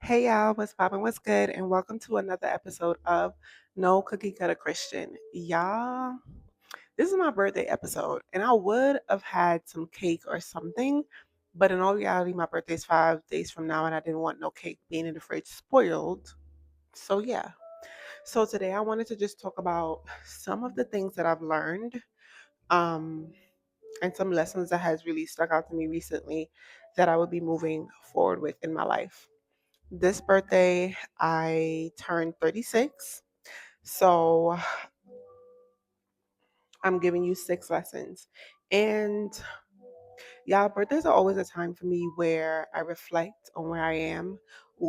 Hey y'all, what's poppin'? What's good? And welcome to another episode of No Cookie Cutter Christian. Y'all, this is my birthday episode, and I would have had some cake or something, but in all reality, my birthday's 5 days from now, and I didn't want no cake being in the fridge spoiled. So yeah. So today I wanted to just talk about some of the things that I've learned, um, and some lessons that has really stuck out to me recently that I would be moving forward with in my life. This birthday, I turned 36. So I'm giving you 6 lessons. And yeah, birthdays are always a time for me where I reflect on where I am,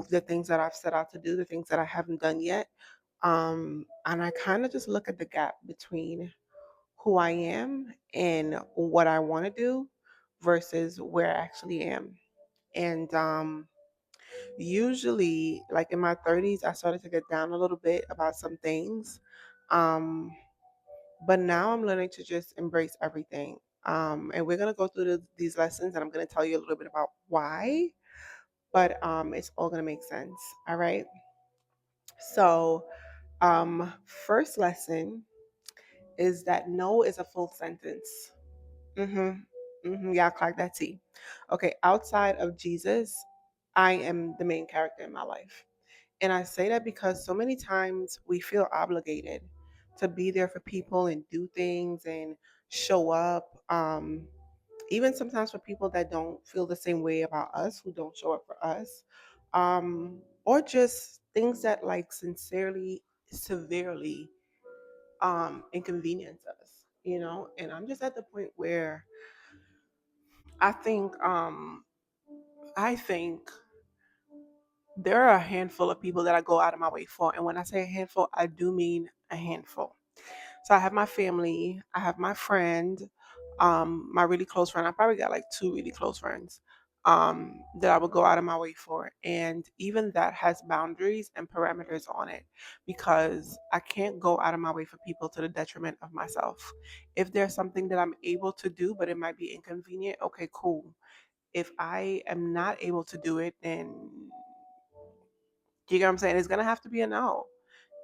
the things that I've set out to do, the things that I haven't done yet. And I kind of just look at the gap between who I am and what I want to do versus where I actually am. And usually, like in my 30s, I started to get down a little bit about some things. Um, but now I'm learning to just embrace everything. And we're going to go through these lessons and I'm going to tell you a little bit about why, but it's all going to make sense. All right. So, first lesson is that no is a full sentence. Yeah, clock that T. Okay. Outside of Jesus, I am the main character in my life. And I say that because so many times we feel obligated to be there for people and do things and show up. Even sometimes for people that don't feel the same way about us, who don't show up for us, or just things that like sincerely, severely inconvenience us, you know? And I'm just at the point where I think, um, I think there are a handful of people that I go out of my way for. And when I say a handful, I do mean a handful. So I have my family, I have my friend, my really close friend. I probably got like 2 really close friends that I would go out of my way for. And even that has boundaries and parameters on it because I can't go out of my way for people to the detriment of myself. If there's something that I'm able to do, but it might be inconvenient, okay, cool. If I am not able to do it, then you get what I'm saying? It's gonna have to be a no.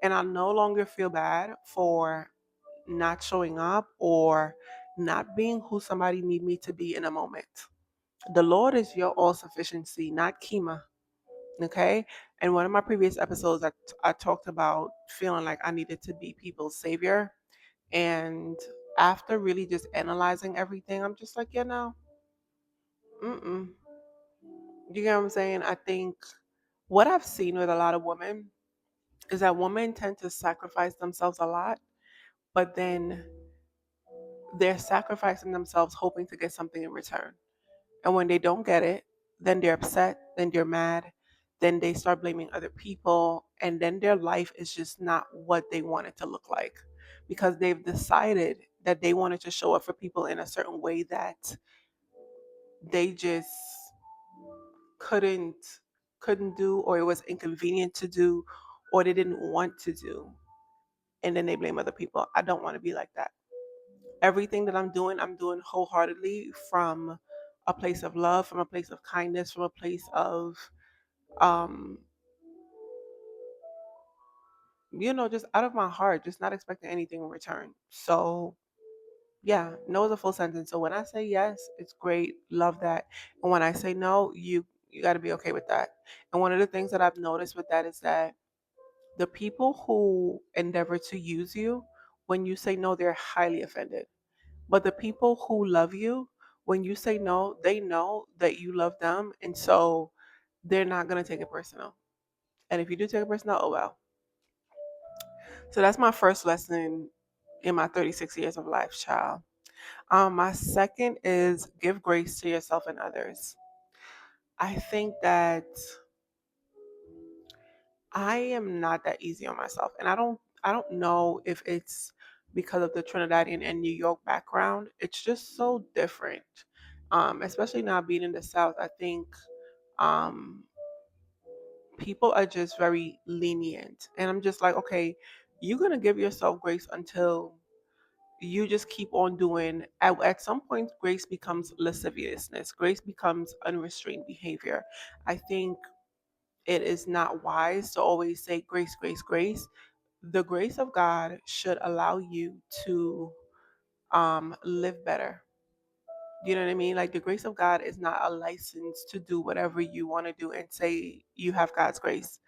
And I no longer feel bad for not showing up or not being who somebody need me to be in a moment. The Lord is your all sufficiency, not Kima. Okay. And one of my previous episodes, I talked about feeling like I needed to be people's savior. And after really just analyzing everything, I'm just like, mm-mm. You get what I'm saying? I think what I've seen with a lot of women is that women tend to sacrifice themselves a lot, but then they're sacrificing themselves hoping to get something in return. And when they don't get it, then they're upset, then they're mad, then they start blaming other people, and then their life is just not what they want it to look like because they've decided that they wanted to show up for people in a certain way that they just couldn't couldn't do, or it was inconvenient to do, or they didn't want to do, and then they blame other people. I don't want to be like that. Everything that I'm doing wholeheartedly from a place of love, from a place of kindness, from a place of, um, just out of my heart, just not expecting anything in return. So, yeah, no is a full sentence. So when I say yes, it's great, love that. And when I say no, you got to be okay with that. And one of the things that I've noticed with that is that the people who endeavor to use you, when you say no, they're highly offended. But the people who love you, when you say no, they know that you love them. And so they're not going to take it personal. And if you do take it personal, oh well. So that's my first lesson in my 36 years of life, child. My second is give grace to yourself and others. I think that I am not that easy on myself. And I don't know if it's because of the Trinidadian and New York background. It's just so different. Especially now being in the South, I think um people are just very lenient. And I'm just like, okay, you're gonna give yourself grace until you just keep on doing. At some point, grace becomes lasciviousness. Grace becomes unrestrained behavior. I think it is not wise to always say grace, grace, grace. The grace of God should allow you to live better. You know what I mean? Like the grace of God is not a license to do whatever you want to do and say you have God's grace.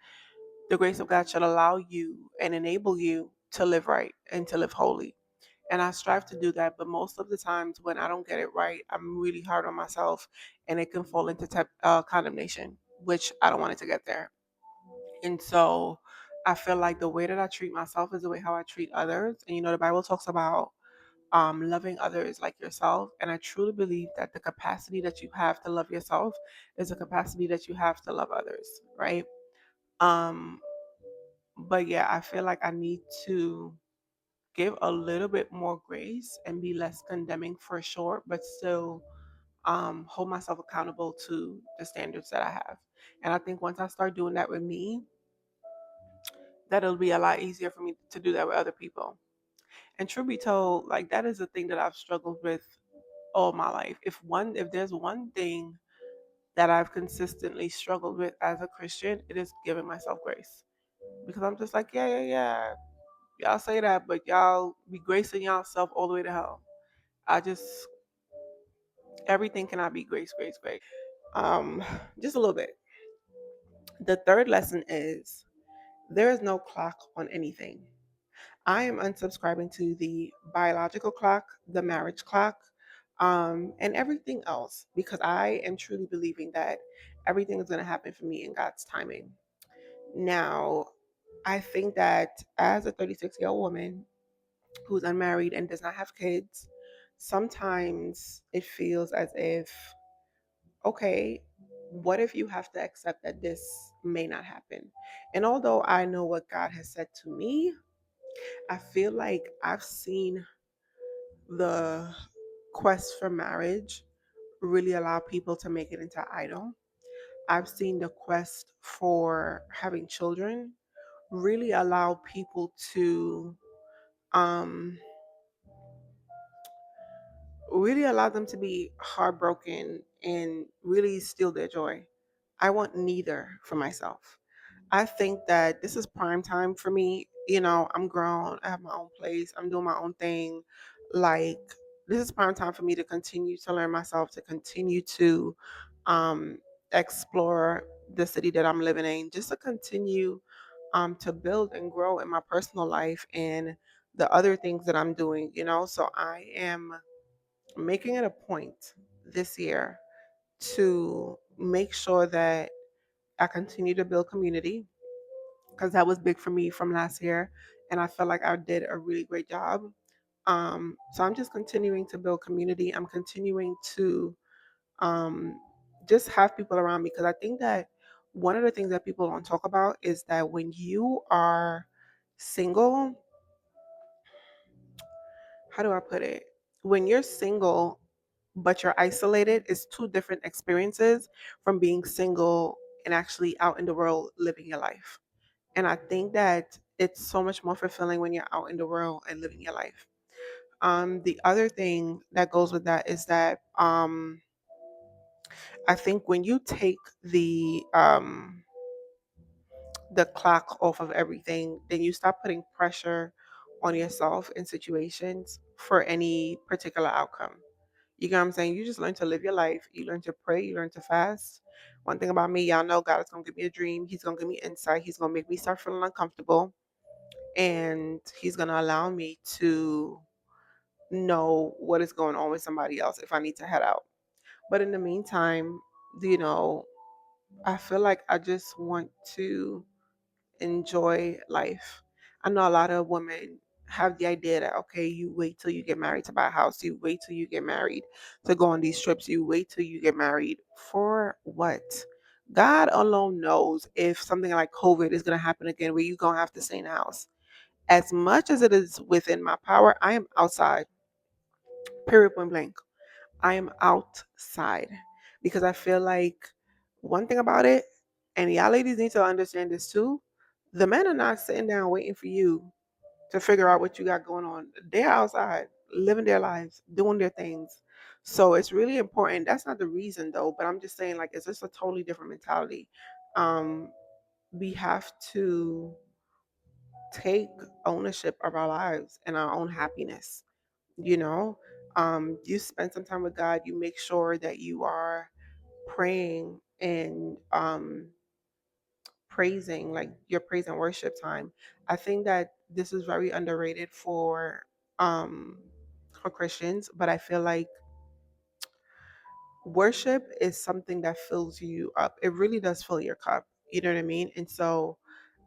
The grace of God should allow you and enable you to live right and to live holy. And I strive to do that, but most of the times when I don't get it right, I'm really hard on myself, and it can fall into condemnation, which I don't want it to get there. And so I feel like the way that I treat myself is the way how I treat others. And the Bible talks about loving others like yourself. And I truly believe that the capacity that you have to love yourself is a capacity that you have to love others, right? Um, but yeah, I feel like I need to give a little bit more grace and be less condemning for sure, but still hold myself accountable to the standards that I have. And I think once I start doing that with me, that'll be a lot easier for me to do that with other people. And truth be told, like that is a thing that I've struggled with all my life. If there's one thing that I've consistently struggled with as a Christian, it is giving myself grace. Because I'm just like, yeah, yeah, yeah. Y'all say that, but y'all be gracing yourself all the way to hell. I just everything cannot be grace, grace, grace. Just a little bit. The third lesson is there is no clock on anything. I am unsubscribing to the biological clock, the marriage clock, and everything else because I am truly believing that everything is going to happen for me in God's timing. Now, I think that as a 36-year-old woman who's unmarried and does not have kids, sometimes it feels as if, okay, what if you have to accept that this may not happen? And although I know what God has said to me, I feel like I've seen the quest for marriage really allow people to make it into an idol. I've seen the quest for having children really allow people to um really allow them to be heartbroken and really steal their joy. I want neither for myself. I think that this is prime time for me. I'm grown, I have my own place, I'm doing my own thing. Like, this is prime time for me to continue to learn myself, to continue to um, explore the city that I'm living in, just to continue to build and grow in my personal life and the other things that I'm doing. So I am making it a point this year to make sure that I continue to build community because that was big for me from last year. And I felt like I did a really great job. So I'm just continuing to build community. I'm continuing to um, just have people around me because I think that one of the things that people don't talk about is that when you are single, how do I put it? When you're single, but you're isolated, it's two different experiences from being single and actually out in the world living your life. And I think that it's so much more fulfilling when you're out in the world and living your life. The other thing that goes with that is that I think when you take the clock off of everything, then you stop putting pressure on yourself in situations for any particular outcome. You get what I'm saying? You just learn to live your life. You learn to pray. You learn to fast. One thing about me, y'all know God is going to give me a dream. He's going to give me insight. He's going to make me start feeling uncomfortable. And He's going to allow me to know what is going on with somebody else if I need to head out. But in the meantime, you know, I feel like I just want to enjoy life. I know a lot of women have the idea that okay, you wait till you get married to buy a house, you wait till you get married to go on these trips, you wait till you get married. For what? God alone knows if something like COVID is gonna happen again where you're gonna have to stay in the house. As much as it is within my power, I am outside. Period point blank. I am outside because I feel like one thing about it, and y'all ladies need to understand this too. The men are not sitting down waiting for you to figure out what you got going on. They're outside living their lives, doing their things. So it's really important. That's not the reason though, but I'm just saying like it's just a totally different mentality. Um, we have to take ownership of our lives and our own happiness. You know, you spend some time with God, you make sure that you are praying and praising, like your praise and worship time. I think that this is very underrated um for Christians, but I feel like worship is something that fills you up. It really does fill your cup. You know what I mean? And so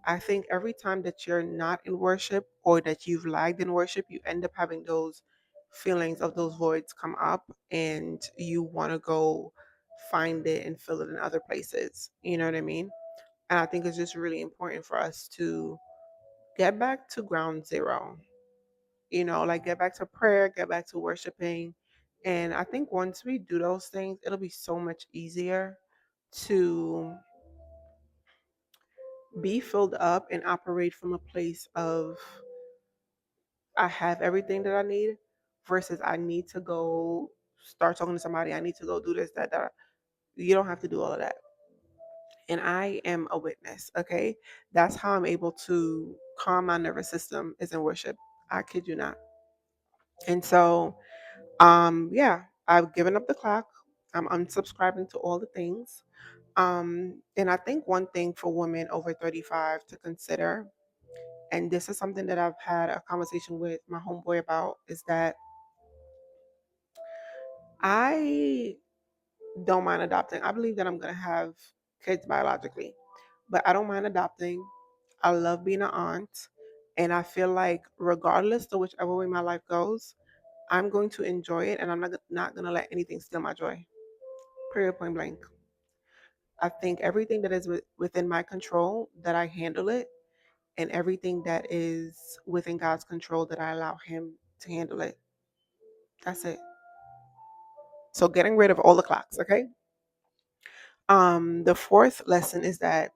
I think every time that you're not in worship or that you've lagged in worship, you end up having those feelings of those voids come up and you want to go find it and fill it in other places. You know what I mean? And I think it's just really important for us to get back to ground zero, like get back to prayer, get back to worshiping. And I think once we do those things, it'll be so much easier to be filled up and operate from a place of I have everything that I need versus I need to go start talking to somebody. I need to go do this, that, that. You don't have to do all of that. And I am a witness, okay? That's how I'm able to calm my nervous system is in worship. I kid you not. And so, yeah, I've given up the clock. I'm unsubscribing to all the things. And I think one thing for women over 35 to consider, and this is something that I've had a conversation with my homeboy about, is that I don't mind adopting. I believe that I'm going to have kids biologically, but I don't mind adopting. I love being an aunt. And I feel like, regardless to whichever way my life goes, I'm going to enjoy it and I'm not going to let anything steal my joy. Period, point blank. I think everything that is within my control, that I handle it, and everything that is within God's control, that I allow Him to handle it. That's it. So, getting rid of all the clocks, okay? The fourth lesson is that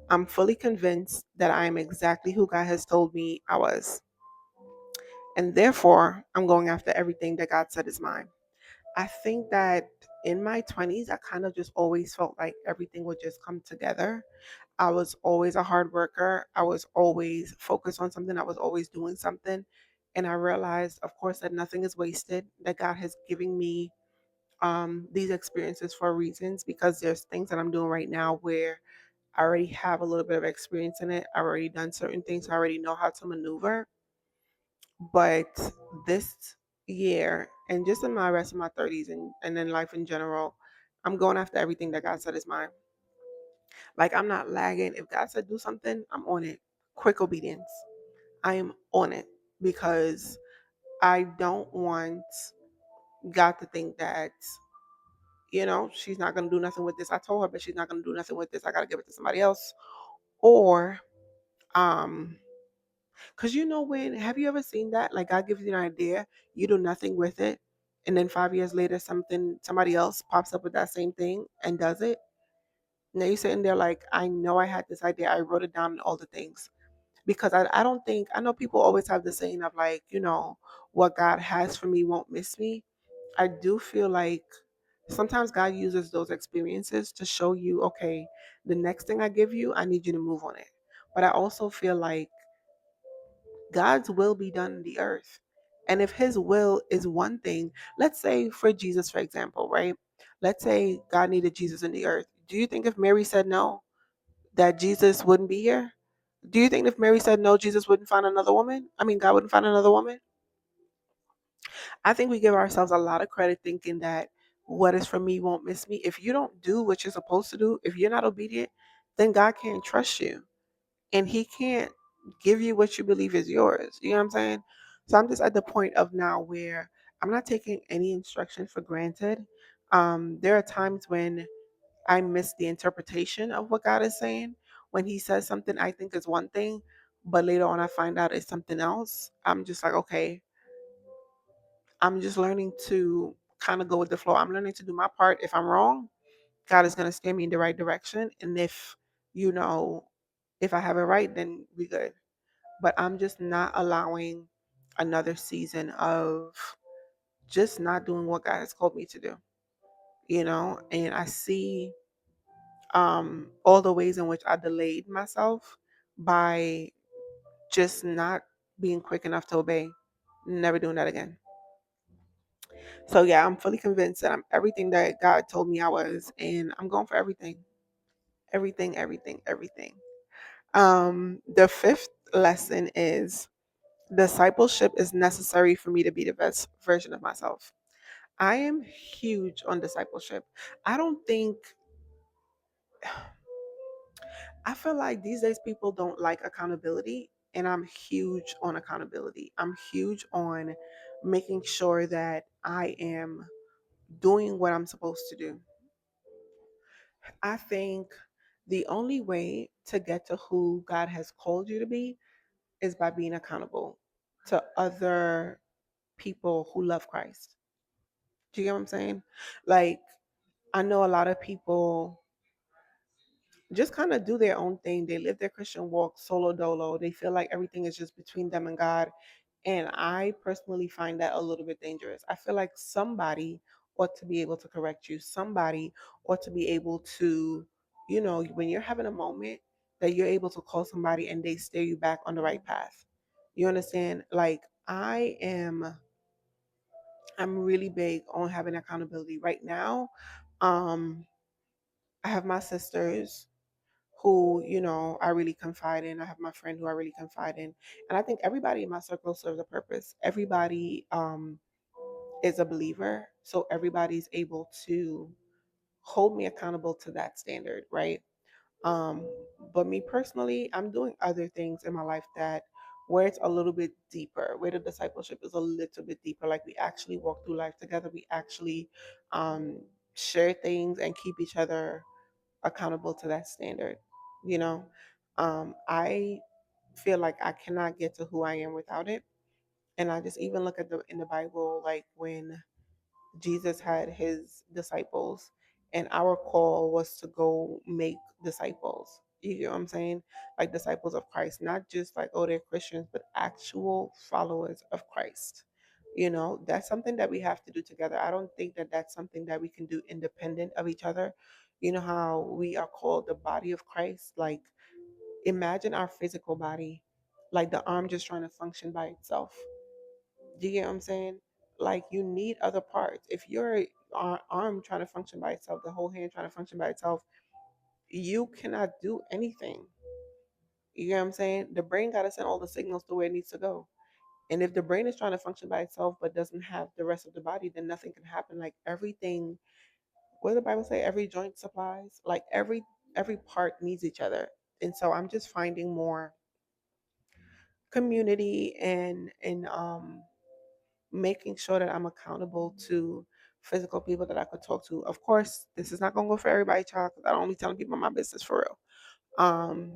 I'm fully convinced that I am exactly who God has told me I was. And therefore, I'm going after everything that God said is mine. I think that in my 20s, I kind of just always felt like everything would just come together. I was always a hard worker. I was always focused on something. I was always doing something. And I realized, of course, that nothing is wasted, that God has given me these experiences for reasons, because there's things that I'm doing right now where I already have a little bit of experience in it. I've already done certain things. I already know how to maneuver. But this year, and just in my rest of my 30s and in life in general, I'm going after everything that God said is mine. Like, I'm not lagging. If God said do something, I'm on it. Quick obedience. I am on it because I don't want God to think that, she's not going to do nothing with this. I told her, but she's not going to do nothing with this. I got to give it to somebody else. Or, um, because when, have you ever seen that? Like, God gives you an idea, you do nothing with it. And then 5 years later, somebody else pops up with that same thing and does it. Now you're sitting there like, I know I had this idea. I wrote it down and all the things. Because I don't think, I know people always have the saying of like, what God has for me won't miss me. I do feel like sometimes God uses those experiences to show you, okay, the next thing I give you, I need you to move on it. But I also feel like God's will be done in the earth. And if his will is one thing, let's say for Jesus, for example, right? Let's say God needed Jesus in the earth. Do you think if Mary said no, that Jesus wouldn't be here? Do you think if Mary said no, Jesus wouldn't find another woman? I mean, God wouldn't find another woman? I think we give ourselves a lot of credit thinking that what is for me won't miss me. If you don't do what you're supposed to do, if you're not obedient, then God can't trust you and he can't give you what you believe is yours. You know what I'm saying? So I'm just at the point of now where I'm not taking any instruction for granted. There are times when I miss the interpretation of what God is saying. When he says something I think is one thing, but later on I find out it's something else. I'm just like, okay, I'm just learning to kind of go with the flow. I'm learning to do my part. If I'm wrong, God is going to steer me in the right direction. And you know, if I have it right, then we good. But I'm just not allowing another season of just not doing what God has called me to do, And I see all the ways in which I delayed myself by just not being quick enough to obey. Never doing that again. So yeah, I'm fully convinced that I'm everything that God told me I was, and I'm going for everything. Everything, everything, everything. The fifth lesson is discipleship is necessary for me to be the best version of myself. I am huge on discipleship. I don't think I feel like these days people don't like accountability, and I'm huge on accountability. I'm huge on making sure that I am doing what I'm supposed to do. I think the only way to get to who God has called you to be is by being accountable to other people who love Christ. Do you get what I'm saying? Like, I know a lot of people just kind of do their own thing. They live their Christian walk solo dolo. They feel like everything is just between them and God. And I personally find that a little bit dangerous. I feel like somebody ought to be able to correct you. Somebody ought to be able to, when you're having a moment, that you're able to call somebody and they steer you back on the right path. You understand? Like, I'm really big on having accountability right now. Um, I have my sisters who, I really confide in. I have my friend who I really confide in. And I think everybody in my circle serves a purpose. Everybody is a believer. So everybody's able to hold me accountable to that standard, right? Um, but me personally, I'm doing other things in my life that where it's a little bit deeper, where the discipleship is a little bit deeper. Like we actually walk through life together. We actually um, share things and keep each other accountable to that standard. You know, I feel like I cannot get to who I am without it. And I just even look at the in the Bible, like when Jesus had his disciples, and our call was to go make disciples. You get what I'm saying? Like disciples of Christ, not just like, oh, they're Christians, but actual followers of Christ. That's something that we have to do together. I don't think that that's something that we can do independent of each other. You know how we are called the body of Christ? Like, imagine our physical body, like the arm just trying to function by itself. Do you get what I'm saying? Like you need other parts. If your arm trying to function by itself, the whole hand trying to function by itself, you cannot do anything. You get what I'm saying? The brain got to send all the signals to where it needs to go. And if the brain is trying to function by itself but doesn't have the rest of the body, then nothing can happen. Like everything, what does the Bible say? Every joint supplies. Like every part needs each other. And so I'm just finding more community and making sure that I'm accountable to physical people that I could talk to. Of course, this is not gonna go for everybody, child, because I don't be telling people my business for real. Um,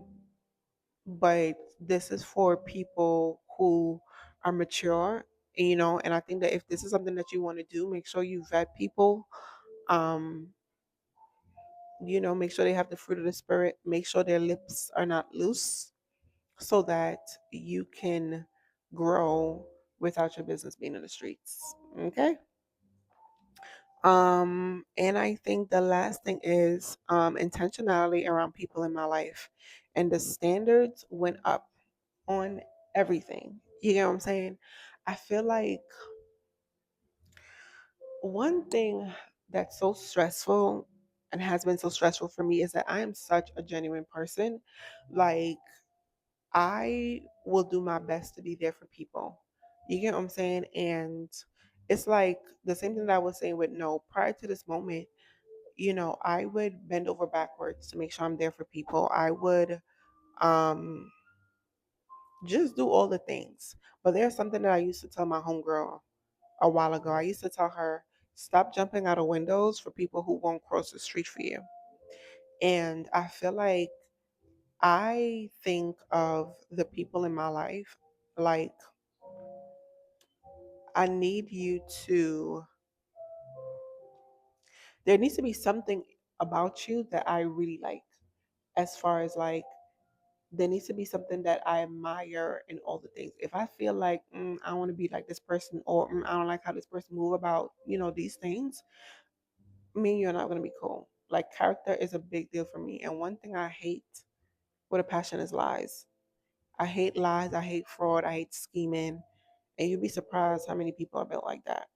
but this is for people who are mature, and I think that if this is something that you want to do, make sure you vet people. Um, make sure they have the fruit of the spirit, make sure their lips are not loose so that you can grow without your business being in the streets. Okay. And I think the last thing is intentionality around people in my life. And the standards went up on everything. You know what I'm saying? I feel like one thing that's so stressful and has been so stressful for me is that I am such a genuine person. Like, I will do my best to be there for people. You get what I'm saying? And it's like the same thing that I was saying with no, prior to this moment, I would bend over backwards to make sure I'm there for people. I would um just do all the things. But there's something that I used to tell my homegirl a while ago. I used to tell her, stop jumping out of windows for people who won't cross the street for you. And I feel like I think of the people in my life like I need you to, there needs to be something about you that I really like, as far as like, there needs to be something that I admire in all the things. If I feel like I want to be like this person, or I don't like how this person move about, these things, me and you're not going to be cool. Like, character is a big deal for me. And one thing I hate with a passion is lies. I hate lies. I hate fraud. I hate scheming. And you'd be surprised how many people are built like that.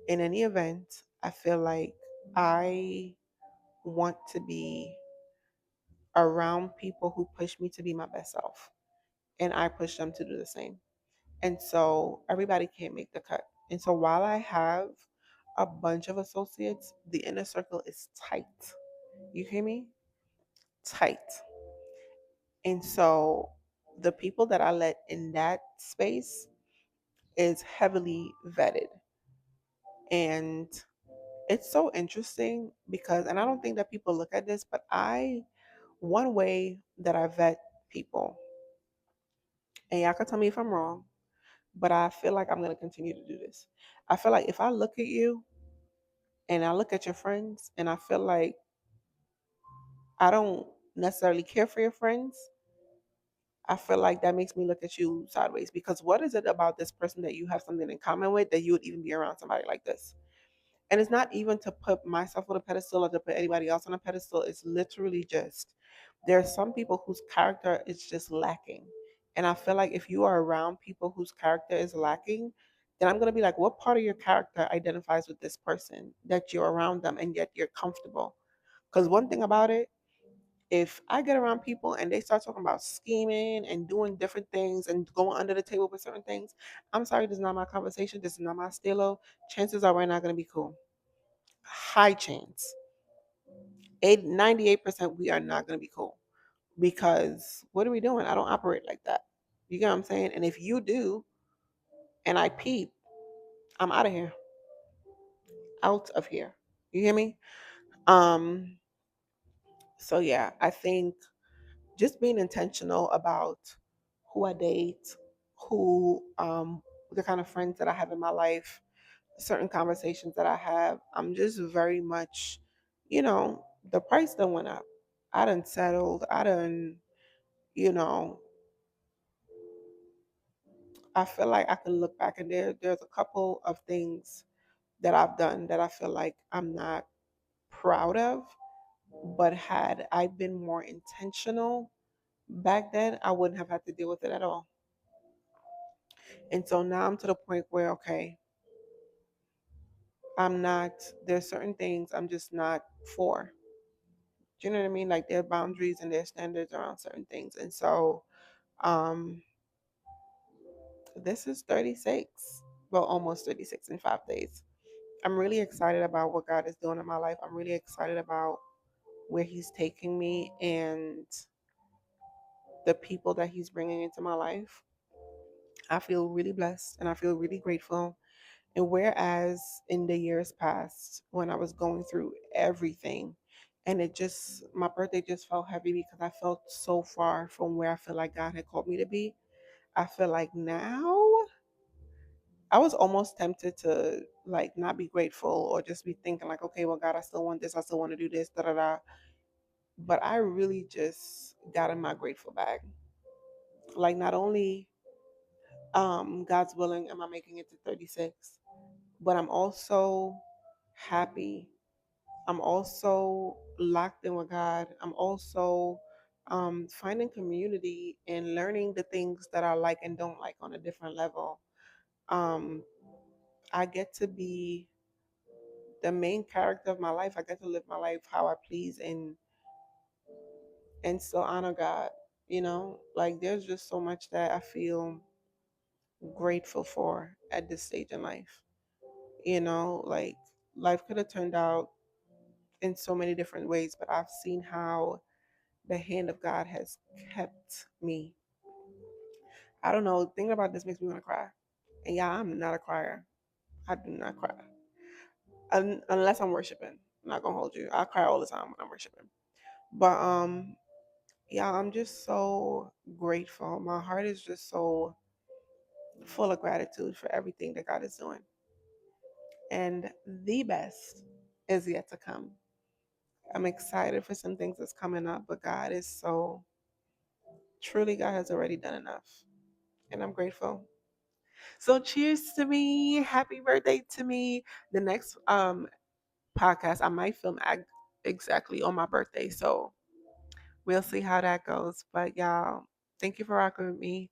In any event, I feel like I want to be around people who push me to be my best self. And I push them to do the same. And so everybody can't make the cut. And so while I have a bunch of associates, the inner circle is tight. You hear me? Tight. And so the people that I let in that space is heavily vetted. And it's so interesting because, and I don't think that people look at this, but one way that I vet people, and y'all can tell me if I'm wrong, but I feel like I'm going to continue to do this. I feel like if I look at you and I look at your friends and I feel like I don't necessarily care for your friends, I feel like that makes me look at you sideways, because what is it about this person that you have something in common with that you would even be around somebody like this? And it's not even to put myself on a pedestal or to put anybody else on a pedestal. It's literally just there are some people whose character is just lacking. And I feel like if you are around people whose character is lacking, then I'm going to be like, what part of your character identifies with this person that you're around them and yet you're comfortable? Because one thing about it, if I get around people and they start talking about scheming and doing different things and going under the table with certain things, I'm sorry, this is not my conversation. This is not my stilo. Chances are we're not going to be cool. High chance. 98% we are not going to be cool, because what are we doing? I don't operate like that. You get what I'm saying? And if you do and I peep, I'm out of here. Out of here. You hear me? Um, so yeah, I think just being intentional about who I date, who the kind of friends that I have in my life, certain conversations that I have. I'm just very much, the price done went up. I done settled. You know, I feel like I can look back and there's a couple of things that I've done that I feel like I'm not proud of. But had I been more intentional back then, I wouldn't have had to deal with it at all. And so now I'm to the point where, okay, there's certain things I'm just not for. Do you know what I mean? Like, there are boundaries and there are standards around certain things. And so um, this is 36, well, almost 36 in 5 days. I'm really excited about what God is doing in my life. I'm really excited about where He's taking me and the people that He's bringing into my life. I feel really blessed and I feel really grateful. And whereas in the years past, when I was going through everything, and my birthday just felt heavy because I felt so far from where I feel like God had called me to be. I feel like now I was almost tempted to like not be grateful or just be thinking like, okay, well, God, I still want this. I still want to do this, da da da. But I really just got in my grateful bag. Like, not only God's willing am I making it to 36, but I'm also happy. I'm also locked in with God. I'm also finding community and learning the things that I like and don't like on a different level. Um, I get to be the main character of my life. I get to live my life how I please and still honor God. Like, there's just so much that I feel grateful for at this stage in life. Like, life could have turned out in so many different ways, but I've seen how the hand of God has kept me. I don't know. Thinking about this makes me want to cry. And yeah, I'm not a crier. I do not cry. Unless I'm worshiping. I'm not gonna hold you. I cry all the time when I'm worshiping. But yeah, I'm just so grateful. My heart is just so full of gratitude for everything that God is doing. And the best is yet to come. I'm excited for some things that's coming up, but God is so truly, God has already done enough. And I'm grateful. So cheers to me. Happy birthday to me. The next podcast I might film exactly on my birthday. So we'll see how that goes. But y'all, thank you for rocking with me.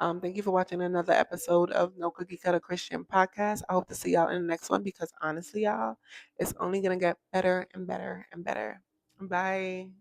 Thank you for watching another episode of No Cookie Cutter Christian Podcast. I hope to see y'all in the next one because honestly, y'all, it's only gonna get better and better and better. Bye.